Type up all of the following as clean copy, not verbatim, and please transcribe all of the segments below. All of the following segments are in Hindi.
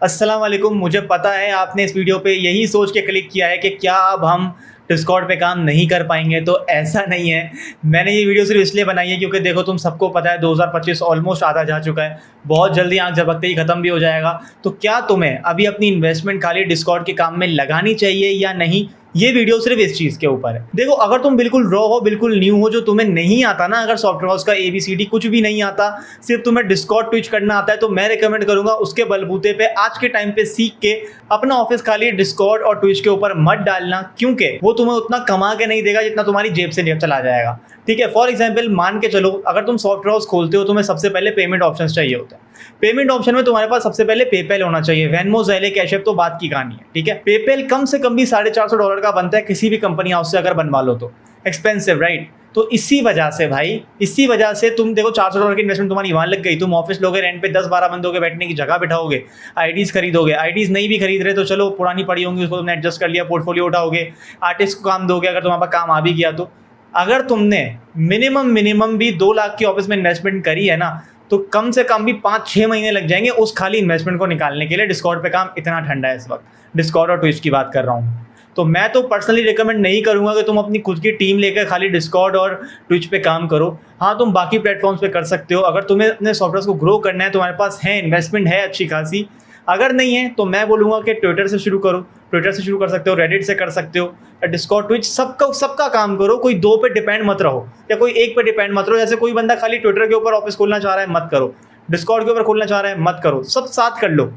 अस्सलाम वालेकुम। मुझे पता है आपने इस वीडियो पे यही सोच के क्लिक किया है कि क्या अब हम डिस्कॉर्ड पे काम नहीं कर पाएंगे, तो ऐसा नहीं है। मैंने ये वीडियो सिर्फ इसलिए बनाई है क्योंकि देखो तुम सबको पता है 2025 ऑलमोस्ट आधा जा चुका है, बहुत जल्दी आंख झपकते ही ख़त्म भी हो जाएगा। तो क्या तुम्हें अभी अपनी इन्वेस्टमेंट खाली डिस्कॉर्ड के काम में लगानी चाहिए या नहीं, ये वीडियो सिर्फ इस चीज़ के ऊपर है। देखो, अगर तुम बिल्कुल रॉ हो, बिल्कुल न्यू हो, जो तुम्हें नहीं आता ना, अगर सॉफ्टवेयर का ABCD कुछ भी नहीं आता, सिर्फ तुम्हें डिस्कॉर्ड ट्विच करना आता है, तो मैं रिकमेंड करूंगा उसके बलबूते पे आज के टाइम पे सीख के अपना ऑफिस खाली डिस्कॉर्ड और ट्विच के ऊपर मत डालना, क्योंकि वो तुम्हें उतना कमा के नहीं देगा जितना तुम्हारी जेब से चला जाएगा। ठीक है, फॉर एग्जाम्पल मान के चलो, अगर तुम सॉफ्टवेयर खोलते हो, तुम्हें सबसे पहले पेमेंट ऑप्शन चाहिए होता है। पेमेंट ऑप्शन में तुम्हारे पास सबसे पहले पेपैल होना चाहिए। वेनमो, ज़ेले, कैश ऐप तो बात की कहानी है। ठीक है, पेपैल कम से कम भी $450 का बनता है, किसी भी कंपनी हाउस से अगर बनवा लो तो एक्सपेंसिव, राइट। तो इसी वजह से भाई, इसी वजह से तुम देखो $400 की इन्वेस्टमेंट तुम्हारी वहां लग गई। तुम ऑफिस लोगे, रेंट पे 10-12 बंदों के बैठने की जगह बिठाओगे, आईडीज खरीदोगे। आईडीज नहीं भी खरीद रहे तो चलो, पुरानी पड़ी होंगी, उसको तुमने एडजस्ट कर लिया, पोर्टफोलियो उठाओगे, आर्टिस्ट को काम दोगे अगर तुम्हारे पास काम आ भी गया तो। अगर तुमने मिनिमम भी 2 लाख की ऑफिस में इन्वेस्टमेंट करी है ना, तो कम से कम भी 5-6 महीने लग जाएंगे उस खाली इन्वेस्टमेंट को निकालने के लिए। डिस्कॉर्ड पे काम इतना ठंडा है इस वक्त, डिस्कॉर्ड और ट्विच की बात कर रहा हूँ। तो मैं तो पर्सनली रिकमेंड नहीं करूंगा कि तुम अपनी खुद की टीम लेकर खाली डिस्कॉर्ड और ट्विच पे काम करो। हाँ, तुम बाकी प्लेटफॉर्म्स पे कर सकते हो, अगर तुम्हें अपने सॉफ्टवेयर को ग्रो करना है, तुम्हारे पास है इन्वेस्टमेंट है अच्छी खासी। अगर नहीं है तो मैं बोलूँगा कि ट्विटर से शुरू करो, ट्विटर से शुरू कर सकते हो, रेडिट से कर सकते हो, डिस्कॉर्ड, ट्विच, सबका काम करो। कोई 2 पे डिपेंड मत रहो या कोई 1 पे डिपेंड मत रहो। जैसे कोई बंदा खाली ट्विटर के ऊपर ऑफिस खोलना चाह रहा है, मत करो। डिस्कॉर्ड के ऊपर खोलना चाह रहा है, मत करो। सब साथ कर लो।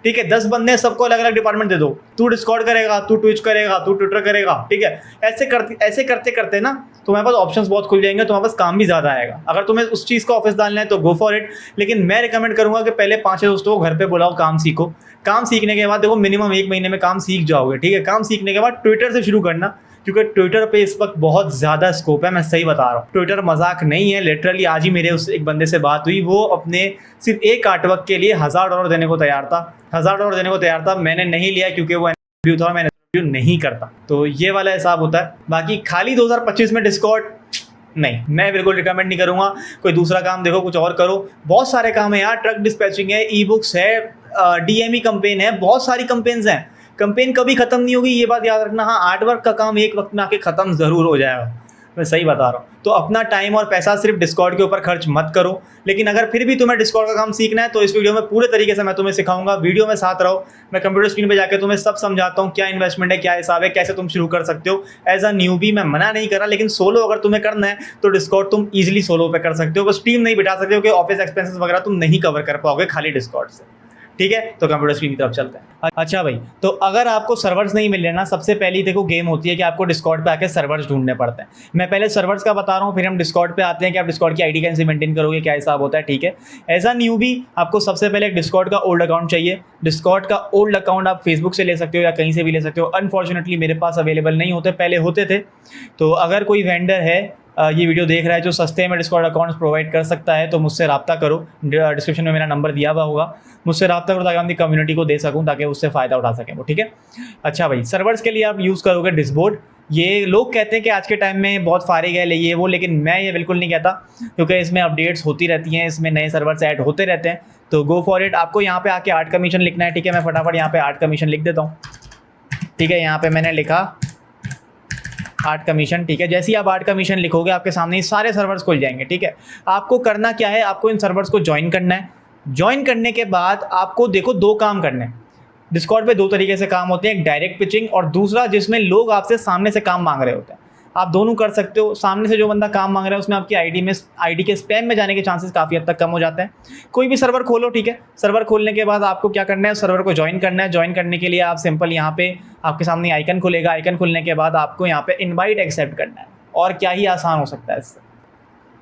ठीक है, 10 बंदे हैं, सबको अलग अलग डिपार्टमेंट दे दो। तू डिस्कॉर्ड करेगा, तू ट्विच करेगा, तू ट्विटर करेगा। ठीक है, ऐसे करते करते ना तुम्हारे पास ऑप्शंस बहुत खुल जाएंगे, तुम्हारे पास काम भी ज़्यादा आएगा। अगर तुम्हें उस चीज़ का ऑफिस डालना है तो गो फॉर इट। लेकिन मैं रिकमेंड करूंगा कि पहले 5-6 दोस्तों को घर पे बुलाओ, काम सीखो। काम सीखने के बाद देखो मिनिमम 1 महीने में काम सीख जाओगे। ठीक है, काम सीखने के बाद ट्विटर से शुरू करना, क्योंकि ट्विटर पे इस वक्त बहुत ज़्यादा स्कोप है। मैं सही बता रहा हूँ, ट्विटर मजाक नहीं है। लिटरली आज ही मेरे उस एक बंदे से बात हुई, वो अपने सिर्फ एक आर्टवर्क के लिए $1000 देने को तैयार था। $1000 देने को तैयार था। मैंने नहीं लिया क्योंकि वो इंटरव्यू था, मैंने इंटरव्यू नहीं करता। तो ये वाला हिसाब होता है। बाकी खाली 2025 में डिस्कॉर्ड नहीं, मैं बिल्कुल रिकमेंड नहीं करूंगा। कोई दूसरा काम देखो, कुछ और करो। बहुत सारे काम है यार, ट्रक डिस्पैचिंग है, ई बुक्स है, DME कंपेन है, बहुत सारी कंपेन्स हैं। कंपेन कभी खत्म नहीं होगी, ये बात याद रखना। हाँ, आर्टवर्क का काम एक वक्त में आके खत्म जरूर हो जाएगा, मैं सही बता रहा हूँ। तो अपना टाइम और पैसा सिर्फ डिस्कॉर्ड के ऊपर खर्च मत करो। लेकिन अगर फिर भी तुम्हें डिस्कॉर्ड का काम सीखना है तो इस वीडियो में पूरे तरीके से मैं तुम्हें सिखाऊंगा। वीडियो में साथ रहो, मैं कंप्यूटर स्क्रीन पे जाकर तुम्हें सब समझाता हूँ, क्या इन्वेस्टमेंट है, क्या हिसाब है, कैसे तुम शुरू कर सकते हो। एज अ न्यूबी मैं मना नहीं कर रहा, लेकिन सोलो अगर तुम्हें करना है तो डिस्कॉर्ड तुम इजिली सोलो पे कर सकते हो। बस टीम नहीं बिठा सकते हो कि ऑफिस एक्सपेंसेस वगैरह तुम नहीं कवर कर पाओगे खाली डिस्कॉर्ड से। ठीक है, तो कंप्यूटर स्क्रीन की तरफ चलते हैं। अच्छा भाई, तो अगर आपको सर्वर्स नहीं मिल रहे ना, सबसे पहली देखो गेम होती है कि आपको डिस्कॉर्ड पे आके सर्वर्स ढूंढने पड़ते हैं। मैं पहले सर्वर्स का बता रहा हूँ, फिर हम डिस्कॉर्ड पे आते हैं कि आप डिस्कॉर्ड की आईडी कैसे मेंटेन करोगे, क्या हिसाब होता है। ठीक है, एज अ न्यूबी आपको सबसे पहले एक डिस्कॉर्ड का ओल्ड अकाउंट चाहिए। डिस्कॉर्ड का ओल्ड अकाउंट आप फेसबुक से ले सकते हो या कहीं से भी ले सकते हो। अनफॉर्चुनेटली मेरे पास अवेलेबल नहीं होते, पहले होते थे। तो अगर कोई वेंडर है ये वीडियो देख रहा है जो सस्ते में डिस्कॉर्ड अकाउंट्स प्रोवाइड कर सकता है, तो मुझसे रब्ता करो। डिस्क्रिप्शन में मेरा नंबर दिया हुआ होगा, मुझसे रब्ता करो ताकि अपनी कम्युनिटी को दे सकूं, ताकि उससे फ़ायदा उठा सकें वो। ठीक है, अच्छा भाई, सर्वर्स के लिए आप यूज़ करोगे डिस्बोर्ड। ये लोग कहते हैं कि आज के टाइम में बहुत फारिग है ये वो, लेकिन मैं ये बिल्कुल नहीं कहता, क्योंकि इसमें अपडेट्स होती रहती हैं, इसमें नए सर्वर्स ऐड होते रहते हैं। तो गो फॉर इट। आपको यहाँ पे आके 8 कमीशन लिखना है। ठीक है, मैं फटाफट यहाँ पे 8 कमीशन लिख देता हूँ। ठीक है, यहाँ पे मैंने लिखा 8 कमीशन। ठीक है, जैसे ही आप 8 कमीशन लिखोगे आपके सामने सारे सर्वर्स खुल जाएंगे। ठीक है, आपको करना क्या है, आपको इन सर्वर्स को ज्वाइन करना है। ज्वाइन करने के बाद आपको देखो 2 काम करने हैं। डिस्कॉर्ड पे 2 तरीके से काम होते हैं, एक डायरेक्ट पिचिंग और दूसरा जिसमें लोग आपसे सामने से काम मांग रहे होते हैं। आप दोनों कर सकते हो। सामने से जो बंदा काम मांग रहा है उसमें आपकी आईडी के स्पैम में जाने के चांसेस काफ़ी हद तक कम हो जाते हैं। कोई भी सर्वर खोलो। ठीक है, सर्वर खोलने के बाद आपको क्या करना है, सर्वर को ज्वाइन करना है। ज्वाइन करने के लिए आप सिंपल यहाँ पे आपके सामने आइकन खुलेगा। आइकन खुलने के बाद आपको यहाँ पे इनवाइट एक्सेप्ट करना है, और क्या ही आसान हो सकता है इससे।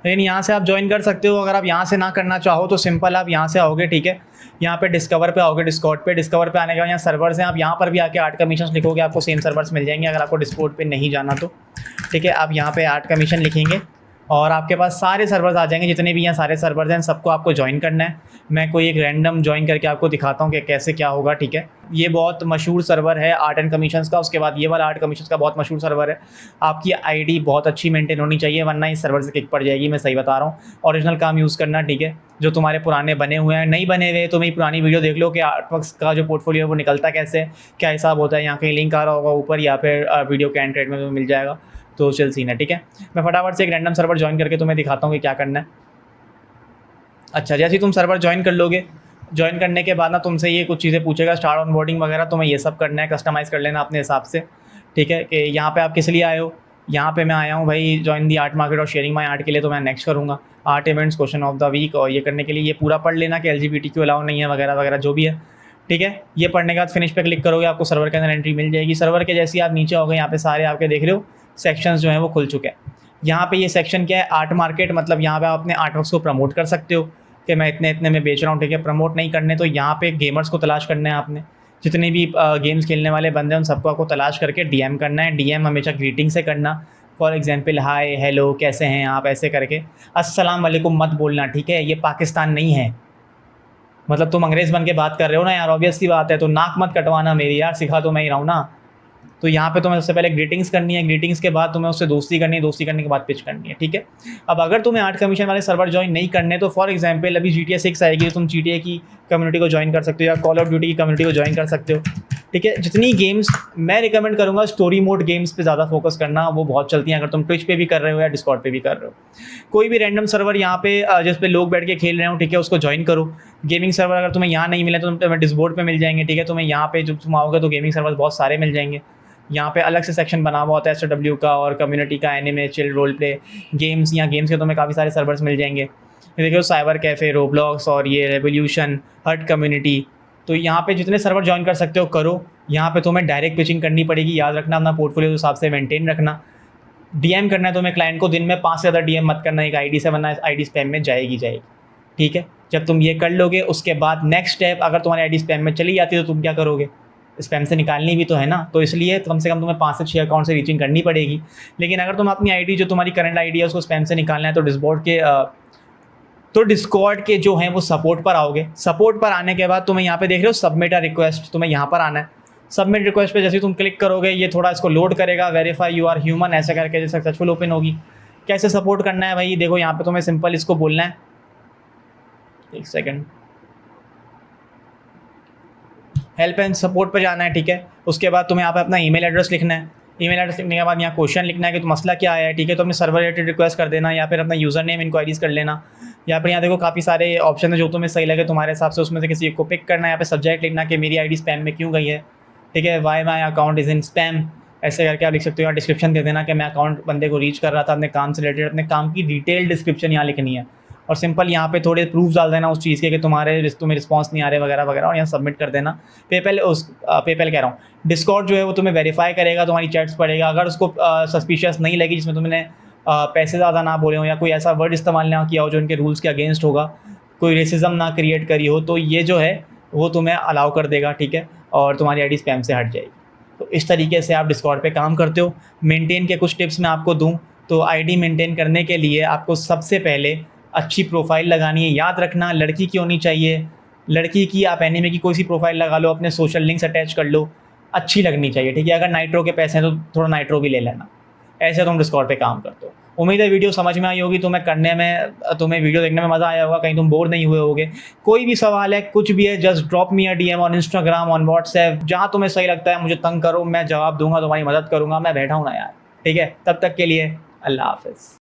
लेकिन यहाँ से आप ज्वाइन कर सकते हो। अगर आप यहाँ से ना करना चाहो तो सिंपल आप यहाँ से आओगे। ठीक है, यहाँ पे डिस्कवर पे आओगे, डिस्कॉर्ड पे। डिस्कवर पे आने के बाद यहाँ सर्वर्स हैं, आप यहाँ पर भी आके 8 कमीशन लिखोगे, आपको सेम सर्वर्स मिल जाएंगे अगर आपको डिस्कॉर्ड पे नहीं जाना तो। ठीक है, आप यहाँ पे 8 कमीशन लिखेंगे और आपके पास सारे सर्वर्स आ जाएंगे, जितने भी यहाँ सारे सर्वर्स हैं सबको आपको ज्वाइन करना है। मैं कोई एक रैंडम ज्वाइन करके आपको दिखाता हूँ कि कैसे क्या होगा, ठीक है। ये बहुत मशहूर सर्वर है आर्ट एंड कमीशंस का, उसके बाद ये वाला आर्ट कमीशंस का बहुत मशहूर सर्वर है। आपकी आईडी बहुत अच्छी मेंटेन होनी चाहिए, वरना इस सर्वर से किक पड़ जाएगी, मैं सही बता रहा हूँ। ओरिजिनल काम यूज़ करना, ठीक है। जो तुम्हारे पुराने बने हुए हैं, नहीं बने हुए तो मेरी पुरानी वीडियो देख लो कि आर्टवर्क्स का जो पोर्टफोलियो है वो निकलता कैसे है, क्या हिसाब होता है। यहाँ कहीं लिंक आ रहा होगा ऊपर या फिर वीडियो के एंड में मिल जाएगा। तो चल सीन है, ठीक है। मैं फटाफट से एक रैंडम सर्वर ज्वाइन करके तुम्हें दिखाता हूँ कि क्या करना है। अच्छा, जैसे ही तुम सर्वर ज्वाइन कर लोगे, ज्वाइन करने के बाद ना तुमसे ये कुछ चीज़ें पूछेगा, स्टार्ट ऑनबोर्डिंग वगैरह, तुम्हें ये सब करना है, कस्टमाइज़ कर लेना अपने हिसाब से, ठीक है। कि यहाँ पे आप किस लिए आए हो, यहाँ पे मैं आया हूँ भाई जॉइन दी आर्ट मार्केट और शेयरिंग माई आर्ट के लिए, तो मैं नेक्स्ट करूँगा। Art events, question of the week, और ये करने के लिए ये पूरा पढ़ लेना कि LGBTQ अलाउ नहीं है वगैरह वगैरह जो भी है, ठीक है। ये पढ़ने के बाद फिनिश पे क्लिक करोगे, आपको सर्वर के अंदर एंट्री मिल जाएगी। सर्वर के जैसे ही आप नीचे आओगे, यहाँ पे सारे आपके देख रहे हो सेक्शंस जो हैं वो खुल चुके हैं। यहाँ पे ये सेक्शन क्या है, आर्ट मार्केट, मतलब यहाँ पे आप अपने आर्टवर्क्स को प्रमोट कर सकते हो कि मैं इतने इतने में बेच रहा हूँ, ठीक है। प्रमोट नहीं करने तो यहाँ पे गेमर्स को तलाश करना है आपने, जितने भी गेम्स खेलने वाले बंदे हैं उन सबको आपको तलाश करके DM करना है। DM हमेशा ग्रीटिंग से करना, फॉर एग्जांपल हाय, हेलो, कैसे हैं आप, ऐसे करके। अस्सलाम वालेकुम मत बोलना, ठीक है। ये पाकिस्तान नहीं है, मतलब तुम अंग्रेज़ बन के बात कर रहे हो ना यार, ऑब्वियस सी बात है। तो नाक मत कटवाना मेरी यार, सिखा तो मैं ही रहा हूँ ना। तो यहाँ पे तुम्हें सबसे पहले ग्रीटिंग्स करनी है, ग्रीटिंग्स के बाद तुम्हें उससे दोस्ती करनी है, दोस्ती करने के बाद पिच करनी है, ठीक है। अब अगर तुम्हें आर्ट कमीशन वाले सर्वर ज्वाइन नहीं करने, तो फॉर एग्जांपल अभी GTA 6 आएगी, तो तुम GTA की कम्युनिटी को ज्वाइन कर सकते हो या कॉल ऑफ ड्यूटी की कम्युनिटी को ज्वाइन कर सकते हो, ठीक है। जितनी गेम्स मैं रिकमेंड करूँगा, स्टोरी मोड गेम्स पे ज़्यादा फोकस करना, वो बहुत चलती हैं। अगर तुम ट्विच पे भी कर रहे हो या डिस्कॉर्ड पे भी कर रहे हो, कोई भी रैंडम सर्वर यहाँ पे जिस पे लोग बैठ के खेल रहे हो, ठीक है, उसको ज्वाइन करो। गेमिंग सर्वर अगर तुम्हें यहाँ नहीं मिले तो तुम्हें डिस्कॉर्ड पे मिल जाएंगे, ठीक है। तुम्हें यहाँ पे जब तुम आओगे तो गेमिंग सर्वर बहुत सारे मिल जाएंगे। यहाँ पे अलग से सेक्शन बना हुआ होता है SW का और कम्युनिटी का, anime, chill, role play, games. यहाँ गेम्स के तुम्हें काफ़ी सारे सर्वर्स मिल जाएंगे। देखो साइबर कैफ़े, रोब्लॉक्स और ये रेवोल्यूशन, हर्ट कम्युनिटी। तो यहाँ पे जितने सर्वर ज्वाइन कर सकते हो करो। यहाँ पे तुम्हें डायरेक्ट पिचिंग करनी पड़ेगी, याद रखना, अपना पोर्टफोलियो के हिसाब से मेंटेन रखना। DM करना है तुम्हें क्लाइंट को, दिन में 5 से ज़्यादा DM मत करना, एक ID से, वरना ID स्पैम में जाएगी, ठीक है। जब तुम ये कर लोगे उसके बाद नेक्स्ट स्टेप, अगर तुम्हारी ID स्पैम में चली जाती है तो तुम क्या करोगे, स्पैम से निकालनी भी तो है ना। तो इसलिए कम से कम तुम्हें 5 से 6 अकाउंट से रीचिंग करनी पड़ेगी। लेकिन अगर तुम अपनी आईडी, जो तुम्हारी करंट आईडी है, उसको स्पैम से निकालना है, तो डिस्कॉर्ड के जो हैं वो सपोर्ट पर आओगे। सपोर्ट पर आने के बाद तुम्हें यहाँ पे देख रहे हो सबमिट अ रिक्वेस्ट, तुम्हें यहाँ पर आना है। सबमिट रिक्वेस्ट पे जैसे तुम क्लिक करोगे, ये थोड़ा इसको लोड करेगा, वेरीफाई यू आर ह्यूमन ऐसे करके, जैसे सक्सेसफुल ओपन होगी। कैसे सपोर्ट करना है भाई, देखो यहाँ पे तुम्हें सिंपल इसको बोलना है, एक सेकेंड, हेल्प एंड सपोर्ट पे जाना है, ठीक है। उसके बाद तुम्हें यहाँ पे अपना ईमेल एड्रेस लिखना है। ईमेल एड्रेस लिखने के बाद यहाँ क्वेश्चन लिखना है कि तो मसला क्या है, ठीक है। तो अपने सर्वर रिलेटेड रिक्वेस्ट कर देना, या फिर अपना यूज़र नेम इंक्वायरीज कर लेना। या फिर यहाँ देखो काफ़ी सारे ऑप्शन है, जो तुम्हें सही लगे तुम्हारे हिसाब से उसमें से किसी एक को पिक करना है। यहाँ पे सब्जेक्ट लिखना कि मेरी आईडी स्पैम में क्यों गई है, ठीक है। Why my account is in spam, ऐसे करके आप लिख सकते हो। या डिस्क्रिप्शन दे देना कि मैं अकाउंट बंदे को रीच कर रहा था अपने काम से रिलेटेड, अपने काम की डिटेल डिस्क्रिप्शन यहाँ लिखनी है। और सिंपल यहाँ पे थोड़े प्रूफ डाल देना उस चीज़ के कि तुम्हें रिस्पॉन्स नहीं आ रहे वगैरह वगैरह, और यहाँ सबमिट कर देना। पेपैल कह रहा हूँ, डिस्कॉर्ड जो है वो तुम्हें वेरीफाई करेगा, तुम्हारी चैट्स पढ़ेगा। अगर उसको सस्पिशियस नहीं लगी, जिसमें तुमने पैसे ज़्यादा ना बोले हो या कोई ऐसा वर्ड इस्तेमाल ना किया हो जो उनके रूल्स के अगेंस्ट होगा, कोई रेसिज्म ना क्रिएट करी हो, तो ये जो है वो तुम्हें अलाउ कर देगा, ठीक है। और तुम्हारी आईडी स्पैम से हट जाएगी। तो इस तरीके से आप डिस्कॉर्ड पे काम करते हो। मेंटेन के कुछ टिप्स मैं आपको दूं तो आईडी मेंटेन करने के लिए आपको सबसे पहले अच्छी प्रोफाइल लगानी है। याद रखना, लड़की की होनी चाहिए। लड़की की, आप एनिमे की कोई सी प्रोफाइल लगा लो, अपने सोशल लिंक्स अटैच कर लो, अच्छी लगनी चाहिए, ठीक है। अगर नाइट्रो के पैसे हैं तो थोड़ा नाइट्रो भी ले लेना। ऐसे तुम डिस्कॉर्ड पे काम करते हो। उम्मीद है वीडियो समझ में आई होगी, तुम्हें वीडियो देखने में मज़ा आया होगा, कहीं तुम बोर नहीं हुए होगे। कोई भी सवाल है, कुछ भी है, just drop me a DM on Instagram, on WhatsApp, जहाँ तुम्हें सही लगता है मुझे तंग करो, मैं जवाब दूंगा, तुम्हारी मदद करूँगा, मैं बैठा हूँ ना यार, ठीक है। तब तक के लिए अल्लाह हाफ़िज़।